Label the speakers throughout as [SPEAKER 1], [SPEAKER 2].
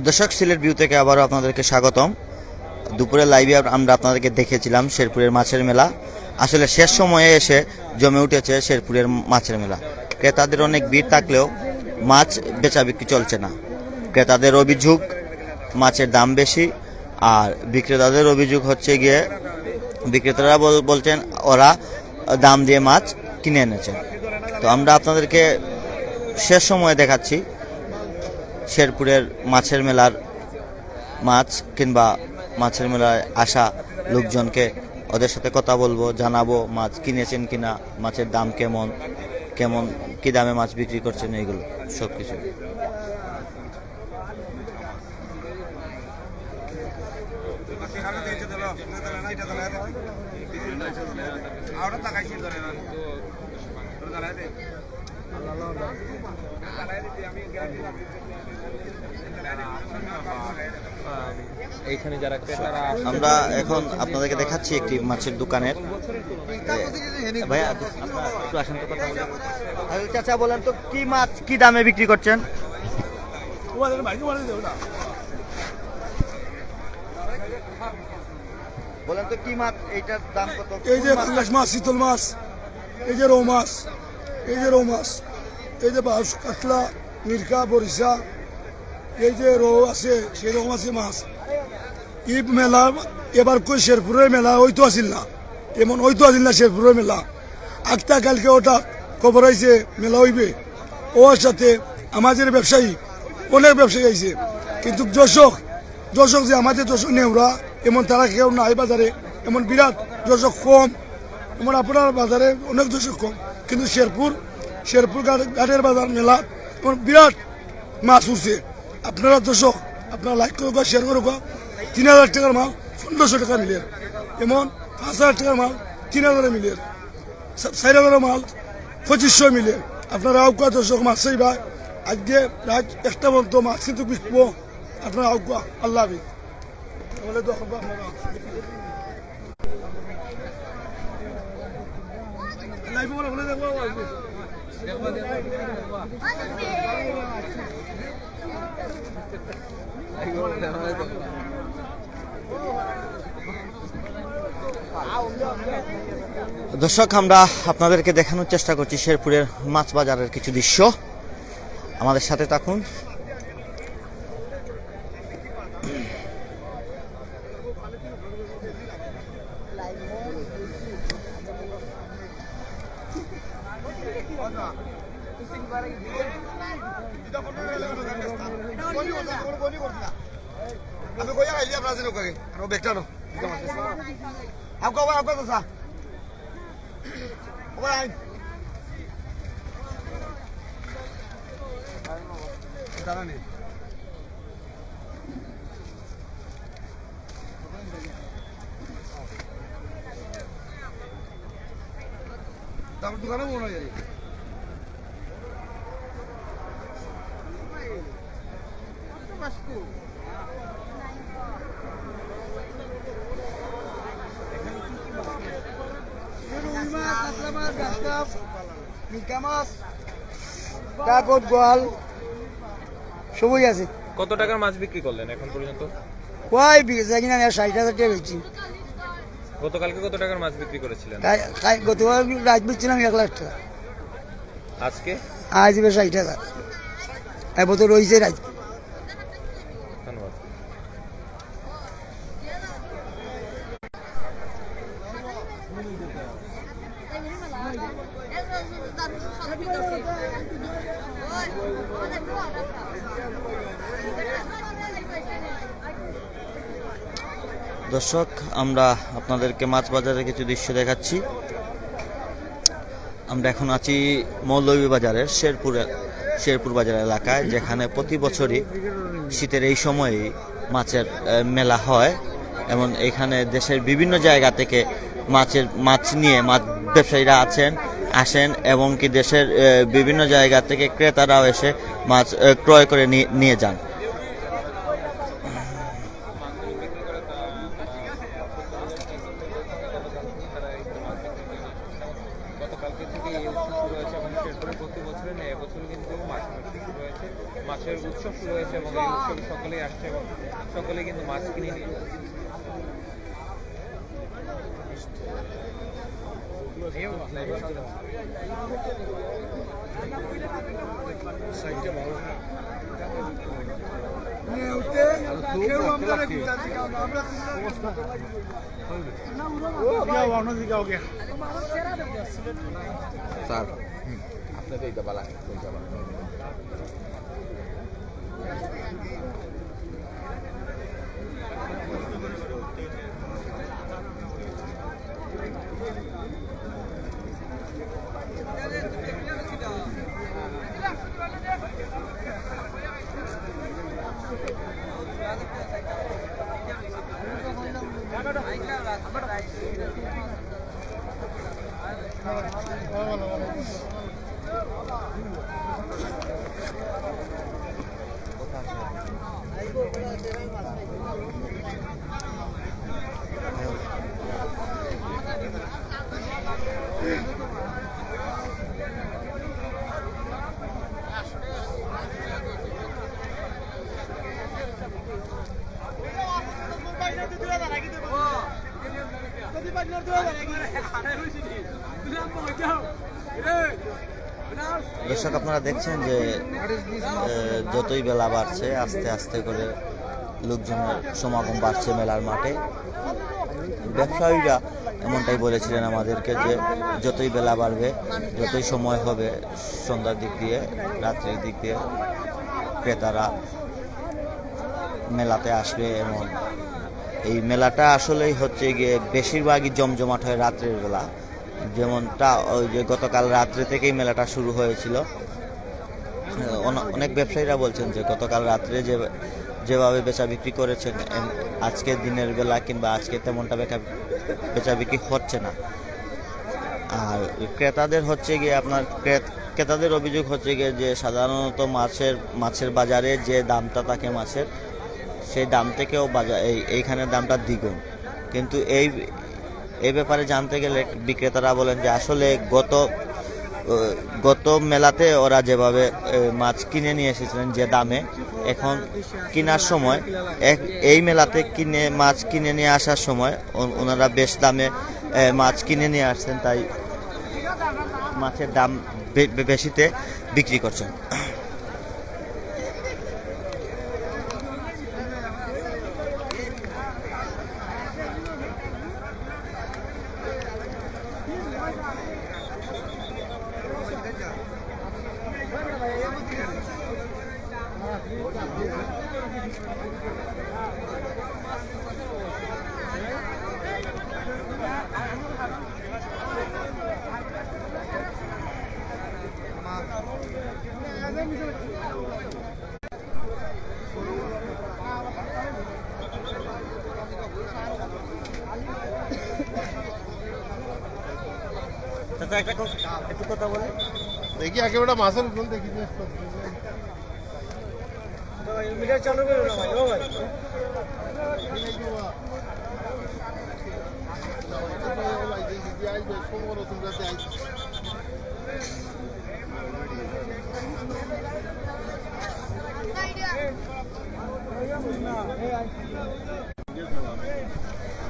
[SPEAKER 1] দর্শক, সিলেট ভিউ থেকে আবারও আপনাদেরকে স্বাগতম। দুপুরে লাইভে আমরা আপনাদেরকে দেখেছিলাম শেরপুরের মাছের মেলা। আসলে শেষ সময়ে এসে জমে উঠেছে শেরপুরের মাছের মেলা। ক্রেতাদের অনেক ভিড় থাকলেও মাছ বেচা বিক্রি চলছে না। ক্রেতাদের অভিযোগ মাছের দাম বেশি, আর বিক্রেতাদের অভিযোগ হচ্ছে গিয়ে বিক্রেতারা বলছেন ওরা দাম দিয়ে মাছ কিনে এনেছেন। তো আমরা আপনাদেরকে শেষ সময়ে দেখাচ্ছি শেরপুরের মাছের মেলার মাছ কিংবা মাছের মেলায় আসা লোকজনকে, ওদের সাথে কথা বলবো, জানাবো মাছ কিনেছেন কিনা, মাছের দাম কেমন কেমন, কি দামে মাছ বিক্রি করছেন, এইগুলো সব কিছু।
[SPEAKER 2] এইখানে যারা ক্রেতারা
[SPEAKER 1] আমরা এখন আপনাদেরকে দেখাচ্ছি একটি মাছের দোকানের। ভাইয়া আপনারা একটু আসেন তো, কথা বলেন। চাচা বলেন তো, কি মাছ কি দামে বিক্রি করছেন? বলেন তো কি মাছ, এইটার দাম কত?
[SPEAKER 3] এই যে পাঙ্গাস মাছ, শীতল মাছ, এই যে রৌ মাছ, এই যে রৌ মাছ, এই যে বাউস, কাতলা, মিরকা, বরিশা, এই যে রৌ আছে, সেই রৌ মাছের মাছ। ই মেলা এবার কই শেরপুরের মেলা ওই তো আসিল না, এমন ওই তো আসিল না শেরপুরের মেলা। আজটা কালকে ওটা খবর আইছে মেলা হইবে, ওর সাথে আমাদের ব্যবসায়ী অনেক ব্যবসায়ী আইছে, কিন্তু যশোক যে আমাদের যশোক নেওরা এমন তারা কেউ নাই বাজারে, এমন বিরাট যশোক কম, এমন আপনার বাজারে অনেক যশোক কম, কিন্তু শেরপুর ঘাটের বাজার মেলা এমন বিরাট মাছ উঠছে। আপনারা যশোক, আপনারা লাইক করুক, শেয়ার করুক। 3000 টাকার মাল 1500 টাকা মিলের, এমন 5000 টাকার মাল 3000 মিলের, 4000 মাল 2500 মিলের। আপনারা আউকা দর্শক মাছ চাইবা, আজকে রাত 1টা পর্যন্ত মাছ কিন্তু বিকবো। আপনারা আউকা, আল্লাহ হাফেজ। বলে তো আপনারা লাইভ বলে দেখবো।
[SPEAKER 1] দর্শক, আমরা আপনাদেরকে দেখানোর চেষ্টা করছি শেরপুরের মাছ বাজারের কিছু দৃশ্য। আমাদের সাথে থাকুন।
[SPEAKER 3] আমি কই আইলি আপনারা যেন করে আর বেকটা নো আমকো তো সা ওই আই দাঁড়ানি তারপর দোকানে মনে হয় গোয়াল সবই আছে।
[SPEAKER 2] কত টাকার মাছ বিক্রি করলেন এখন পর্যন্ত?
[SPEAKER 3] কয় বিঘা কিনা 60,000 টাকা বেচি।
[SPEAKER 2] গতকালকে কত টাকার মাছ বিক্রি করেছিলেন?
[SPEAKER 3] গতবার রাত বেচছিলাম 1 লাখ টাকা,
[SPEAKER 2] আজকে
[SPEAKER 3] আজ 60,000। এবার তো রয়েছে রাত।
[SPEAKER 2] ধন্যবাদ।
[SPEAKER 1] দর্শক, আমরা আপনাদেরকে মাছ বাজারের কিছু দৃশ্য দেখাচ্ছি। আমরা এখন আছি মৌলভীবাজারের শেরপুর বাজার এলাকায়, যেখানে প্রতি বছরই শীতের এই সময়ে মাছের মেলা হয়। এবং এখানে দেশের বিভিন্ন জায়গা থেকে মাছ নিয়ে মাছ ব্যবসায়ীরা আসেন এবং কি দেশের বিভিন্ন জায়গা থেকে ক্রেতারাও এসে মাছ ক্রয় করে নিয়ে যান।
[SPEAKER 2] মাছের উৎসব শুরু হয়েছে এবং এই উৎসবে সকলেই আসছে এবং সকলেই কিন্তু মাছ কিনে নিয়ে যাচ্ছে।
[SPEAKER 4] স্যার আপনাদের এইটা বালা
[SPEAKER 1] দর্শক আপনারা দেখছেন যে যতই বেলা বাড়ছে আস্তে আস্তে করে লোকজনের সমাগম বাড়ছে মেলার মাঠে। ব্যবসায়ীরা এমনটাই বলেছিলেন আমাদেরকে যে যতই বেলা বাড়বে, যতই সময় হবে সন্ধ্যার দিক দিয়ে, রাত্রের দিক দিয়ে ক্রেতারা মেলাতে আসবে। এবং এই মেলাটা আসলেই হচ্ছে গিয়ে বেশিরভাগই জমজমাট হয় রাত্রের বেলা, যেমনটা ওই যে গতকাল রাত্রে থেকেই মেলাটা শুরু হয়েছিল। অনেক ব্যবসায়ীরা বলছেন যে গতকাল রাত্রে যেভাবে বেচা বিক্রি করেছেন আজকের দিনের বেলা কিংবা আজকে তেমনটা বেচা বিক্রি হচ্ছে না। আর ক্রেতাদের হচ্ছে গিয়ে আপনার ক্রেতাদের অভিযোগ হচ্ছে গিয়ে যে সাধারণত মাছের বাজারে যে দামটা থাকে মাছের, সেই দাম থেকেও এইখানের দামটা দ্বিগুণ। কিন্তু এই ব্যাপারে জানতে গেলে বিক্রেতারা বলেন যে আসলে গত মেলাতে ওরা যেভাবে মাছ কিনে নিয়ে এসেছিলেন যে দামে, এখন কেনার সময় এই মেলাতে মাছ কিনে নিয়ে আসার সময় ওনারা বেশ দামে মাছ কিনে নিয়ে আসছেন, তাই মাছের দাম বেশিতে বিক্রি করছেন। একটু কথা বলে
[SPEAKER 4] দেখি একেবারে মাছের উপর দেখি
[SPEAKER 3] চালু করে না ভাই, ও ভাই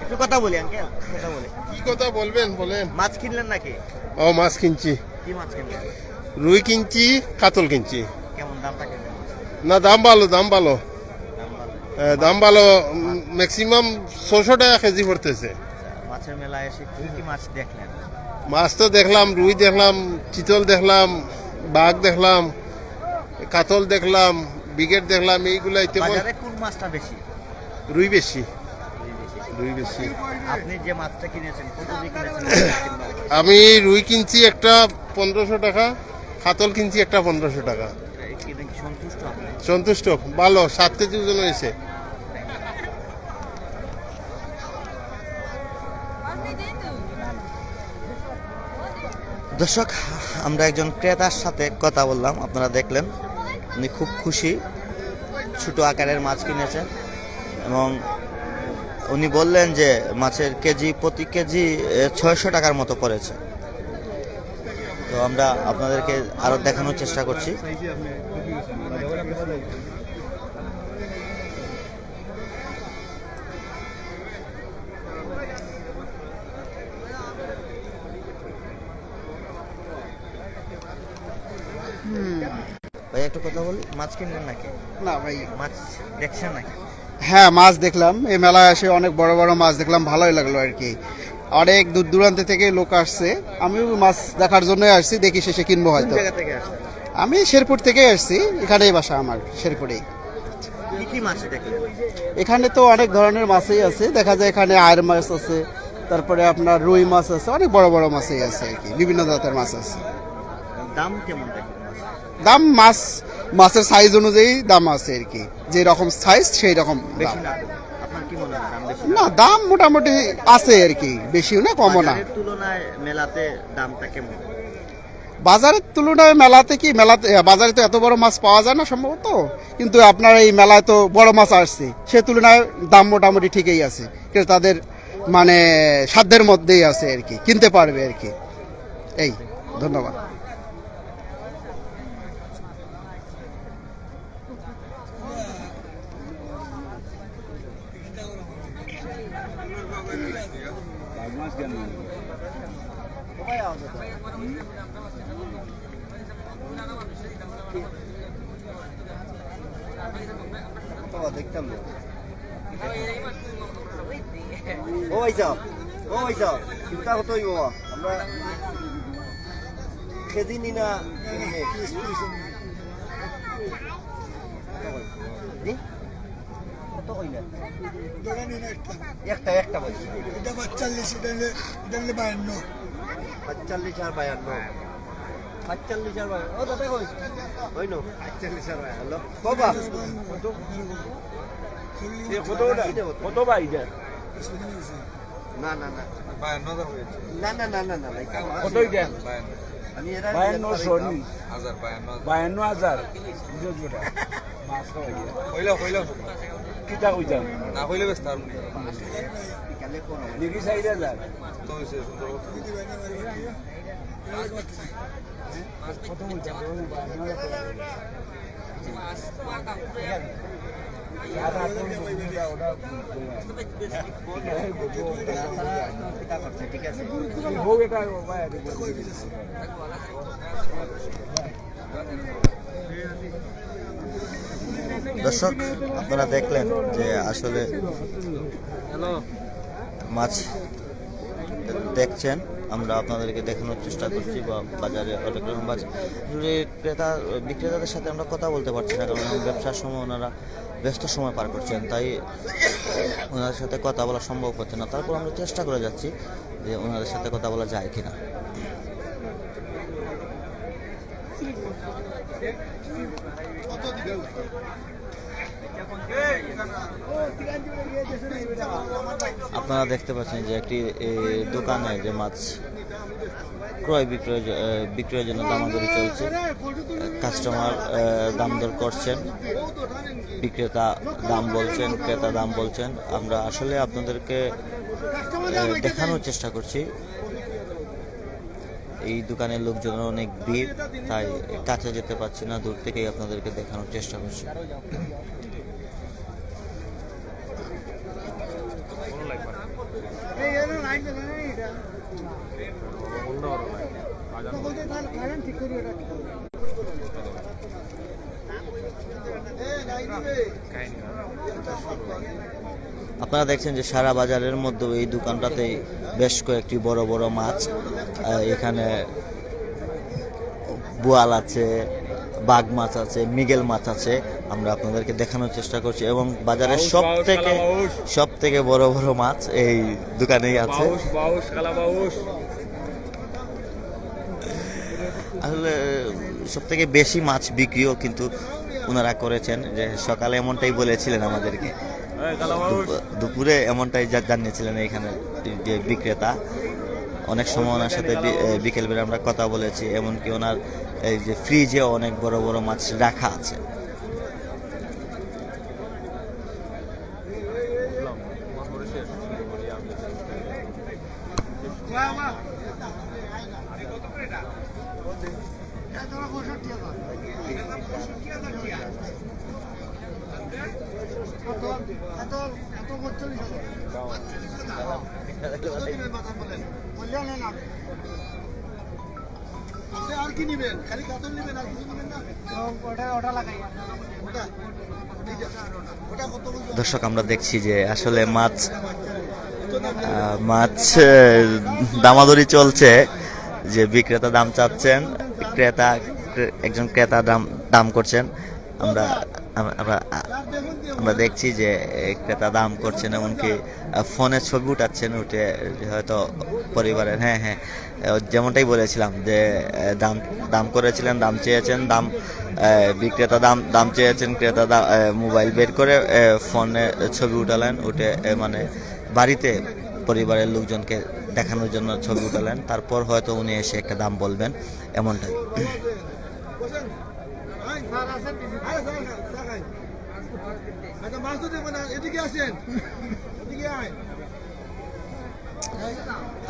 [SPEAKER 1] একটু কথা বলি আঙ্কেল, কথা বলি।
[SPEAKER 4] কি কথা বলবেন বলেন?
[SPEAKER 1] মাছ কিনলেন নাকি?
[SPEAKER 4] ও মাছ কিনছি,
[SPEAKER 1] কি মাছ কিনলেন?
[SPEAKER 4] রুই কিনছি, কাতল কিনছি।
[SPEAKER 1] কেমন দামটা কেমন?
[SPEAKER 4] না দাম ভালো, দাম ভালো,
[SPEAKER 1] দাম ভালো।
[SPEAKER 4] দাম ভালো। ম্যাক্সিমাম 600 টাকা কেজি পড়তেছে।
[SPEAKER 1] মাছের মেলায় এসে কি কি মাছ দেখলেন?
[SPEAKER 4] মাছ তো দেখলাম, রুই দেখলাম, চিতল দেখলাম, বাঘ দেখলাম, কাতল দেখলাম, বিগেট দেখলাম। এইগুলাই
[SPEAKER 1] বাজারে কোন মাছটা বেশি?
[SPEAKER 4] রুই বেশি,
[SPEAKER 1] রুই বেশি।
[SPEAKER 4] রুই বেশি।
[SPEAKER 1] আপনি যে মাছটা কিনেছেন কত দিয়ে কিনেছেন?
[SPEAKER 4] আমি রুই কিনছি একটা 1500 টাকা, কাতল কিনছি একটা 1500 টাকা।
[SPEAKER 1] সন্তুষ্ট আপনি?
[SPEAKER 4] সন্তুষ্ট, ভালো। 7 কেজি ওজন হয়েছে।
[SPEAKER 1] দর্শক, আমরা একজন ক্রেতার সাথে কথা বললাম, আপনারা দেখলেন উনি খুব খুশি, ছোট আকারের মাছ কিনেছেন এবং উনি বললেন যে মাছের প্রতি কেজি 600 টাকার মতো পড়েছে। তো আমরা আপনাদেরকে আরো দেখানোর চেষ্টা করছি। একটু কথা বলি, মাছ কিনলেন নাকি?
[SPEAKER 5] না ভাই,
[SPEAKER 1] মাছ দেখছেন নাকি?
[SPEAKER 5] হ্যাঁ মাছ দেখলাম, এই মেলায় এসে অনেক বড় বড় মাছ দেখলাম, ভালোই লাগলো আর কি। অনেক দূর দূরান্ত থেকে লোক আসছে, আমিও মাছ দেখার জন্যই আসছি, দেখি শেষে কিনবো
[SPEAKER 1] কোন
[SPEAKER 5] হয়তো।
[SPEAKER 1] জায়গা থেকে আসলেন?
[SPEAKER 5] আমি শেরপুর থেকেই আসছি, এখানেই বাসা আমার, শেরপুরেই।
[SPEAKER 1] কি কি মাছ দেখলেন?
[SPEAKER 5] এখানে তো অনেক ধরনের মাছই আছে, দেখা যায় এখানে আয়ের মাছ আছে, তারপরে আপনার রুই মাছ আছে, অনেক বড় বড় মাছই আছে আর কি, বিভিন্ন জাতের মাছ আছে।
[SPEAKER 1] দাম কেমন দেখলেন?
[SPEAKER 5] দাম মাছের সাইজ অনুযায়ী দাম আছে আর কি, যে রকম সাইজ সেই রকম দাম।
[SPEAKER 1] বেশি না তো? আপনার কি মনে হয় দাম বেশি?
[SPEAKER 5] না, দাম মোটামুটি আছে আর কি, বেশিও না কমও না।
[SPEAKER 1] বাজারের তুলনায় মেলাতে দামটা কেমন?
[SPEAKER 5] বাজারের তুলনায় মেলাতে বাজারে তো এত বড় মাছ পাওয়া যায় না সম্ভবত, কিন্তু আপনার এই মেলায় তো বড় মাছ আসছে, সে তুলনায় দাম মোটামুটি ঠিকই আছে, তাদের মানে সাধ্যের মধ্যেই আছে আর কি, কিনতে পারবে আর কি। এই, ধন্যবাদ।
[SPEAKER 1] দেখতাম না। ও ভাইসা, ও ভাইসা, চিন্তা কতই বাবা, আমরা সেদিনই না কত কইলেন? একটা একটা বলছি,
[SPEAKER 3] এটা 45, এটা হলে 52।
[SPEAKER 1] 45 আর 52, 45 আর 52। ও দাদা কই হইনো 45 আর 52 হলো বাবা
[SPEAKER 2] কত ভাই এটা?
[SPEAKER 1] না না না
[SPEAKER 2] 52,000 হয়েছে।
[SPEAKER 1] না না না না না ভাই,
[SPEAKER 2] কত এটা?
[SPEAKER 1] আমি এরা
[SPEAKER 2] 52,000 মাছ কইলা কইলা কিটা কইতাম না কইলে বেশ তার
[SPEAKER 1] বিকালে কোন
[SPEAKER 2] দেখি 4,000 তো হইছে সুন্দর কত বলছেন?
[SPEAKER 1] ঠিক আছে। দর্শক, আপনারা দেখলেন যে আসলে মাছ দেখছেন, আমরা আপনাদেরকে দেখানোর চেষ্টা করছি, বা বাজারে অনেক রকম মাছ বিক্রেতাদের সাথে আমরা কথা বলতে পারছি না, কারণ ব্যবসার সময় ওনারা ব্যস্ত সময় পার করছেন, তাই ওনাদের সাথে কথা বলা সম্ভব হচ্ছে না। তারপর আমরা চেষ্টা করে যাচ্ছি যে ওনাদের সাথে কথা বলা যায় কিনা। আপনারা দেখতে পাচ্ছেন যে একটি দোকানে যে মাছ ক্রয় বিক্রয়ের জন্য দামাদরি চলছে, কাস্টমার দাম দর করছেন, বিক্রেতা দাম বলছেন, ক্রেতা দাম বলছেন। আমরা আসলে আপনাদেরকে দেখানোর চেষ্টা করছি, এই দোকানের লোকজনের অনেক ভিড়, তাই কাছে যেতে পারছি না, দূর থেকেই আপনাদেরকে দেখানোর চেষ্টা করছি। আপনারা দেখছেন যে সারা বাজারের মধ্যে এই দোকানটাতে বেশ কয়েকটি বড় বড় মাছ, এখানে বোয়াল আছে, বাঘ মাছ আছে, মৃগেল মাছ আছে, আমরা আপনাদেরকে দেখানোর চেষ্টা করছি, এবং বাজারের সব থেকে বড় বড় মাছ এই দোকানেই আছে। আসলে সব থেকে বেশি মাছ বিক্রিও কিন্তু ওনারা করেছেন, যে সকালে এমনটাই বলেছিলেন আমাদেরকে, দুপুরে এমনটাই জানিয়েছিলেন এখানে যে বিক্রেতা। অনেক সময় ওনার সাথে বিকেলবেলা আমরা কথা বলেছি, এমনকি ওনার এই যে ফ্রিজে অনেক বড় বড় মাছ রাখা আছে।
[SPEAKER 3] আর কি নেবেন? খালি কাতল নেবেন, আর কিছু নেবেন না? ওটা কত বলছো?
[SPEAKER 1] দর্শক আমরা দেখছি যে আসলে মাছ মাছ দামাদরি চলছে, যে বিক্রেতা দাম চাচ্ছেন, একজন ক্রেতা দাম করছেন। আমরা আমরা আমরা দেখছি যে ক্রেতা দাম করছেন, এমনকি ফোনে ছবি উঠাচ্ছেন, উঠে হয়তো পরিবারের, হ্যাঁ হ্যাঁ যেমনটাই বলেছিলাম যে দাম দাম করেছিলেন, দাম চেয়েছেন, বিক্রেতা দাম চেয়েছেন, ক্রেতা মোবাইল বের করে ফোনে ছবি উঠালেন, উঠে মানে বাড়িতে পরিবারের লোকজনকে দেখানোর জন্য ছবি উঠালেন, তারপর হয়তো উনি এসে একটা দাম বলবেন, এমনটাই।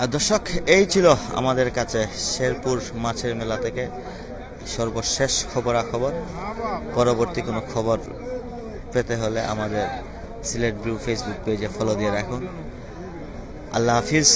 [SPEAKER 1] আর দর্শক, এই ছিল আমাদের কাছে শেরপুর মাছের মেলা থেকে সর্বশেষ খবরাখবর। পরবর্তী কোনো খবর পেতে হলে আমাদের সিলেট ব্রিউ ফেসবুক পেজে ফলো দিয়ে রাখুন। আল্লাহ হাফিজ।